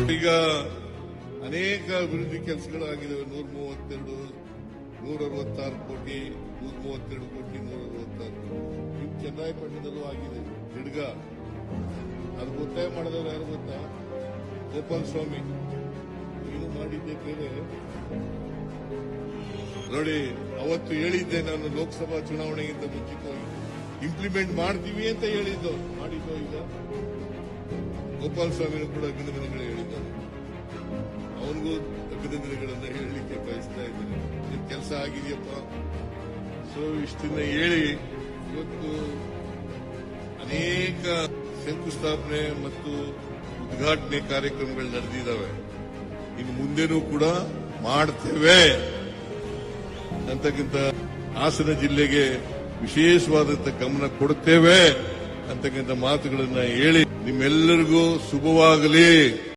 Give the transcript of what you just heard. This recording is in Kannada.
ಈಗ ಅನೇಕ ಅಭಿವೃದ್ಧಿ ಕೆಲಸಗಳಾಗಿದ್ದಾವೆ. 132, 166 ಕೋಟಿ, 132 ಕೋಟಿ, 166 ಕೋಟಿ. ಚನ್ನರಾಯಪಟ್ಟಣದಲ್ಲೂ ಆಗಿದೆ. ತಿಡ್ಗ ಅದು ಒತ್ತಾಯ ಮಾಡಿದವರು ಯಾರು ಗೊತ್ತಾ? ಗೋಪಾಲ ಸ್ವಾಮಿ. ನೀನು ಮಾಡಿದ್ದೆ ಬೇರೆ. ನೋಡಿ, ಅವತ್ತು ಹೇಳಿದ್ದೆ ನಾನು, ಲೋಕಸಭಾ ಚುನಾವಣೆಗಿಂತ ಮುಂಚಿತವಾಗಿ ಇಂಪ್ಲಿಮೆಂಟ್ ಮಾಡ್ತೀವಿ ಅಂತ ಹೇಳಿದ್ದು. ಮಾಡಿದ್ದು ಈಗ ಗೋಪಾಲ ಸ್ವಾಮಿನೂ ಕೂಡ ಅಭಿನಂದನೆಗಳು ಹೇಳಿದ್ದಾನೆ. ಅವನಿಗೂ ಅಭಿನಂದನೆಗಳನ್ನ ಹೇಳಲಿಕ್ಕೆ ಬಯಸ್ತಾ ಇದ್ದೇನೆ. ನಿಮ್ ಕೆಲಸ ಆಗಿದೆಯಪ್ಪ. ಸೊ ಇಷ್ಟನ್ನ ಹೇಳಿ ಇವತ್ತು ಅನೇಕ ಶಂಕುಸ್ಥಾಪನೆ ಮತ್ತು ಉದ್ಘಾಟನೆ ಕಾರ್ಯಕ್ರಮಗಳು ನಡೆದಿದ್ದಾವೆ. ಇನ್ನು ಮುಂದೆನೂ ಕೂಡ ಮಾಡ್ತೇವೆ ಅಂತಕ್ಕಂಥ ಹಾಸನ ಜಿಲ್ಲೆಗೆ ವಿಶೇಷವಾದಂತ ಗಮನ ಕೊಡುತ್ತೇವೆ ಅಂತಕ್ಕಂಥ ಮಾತುಗಳನ್ನ ಹೇಳಿ ನಿಮ್ಮೆಲ್ಲರಿಗೂ ಶುಭವಾಗಲಿ.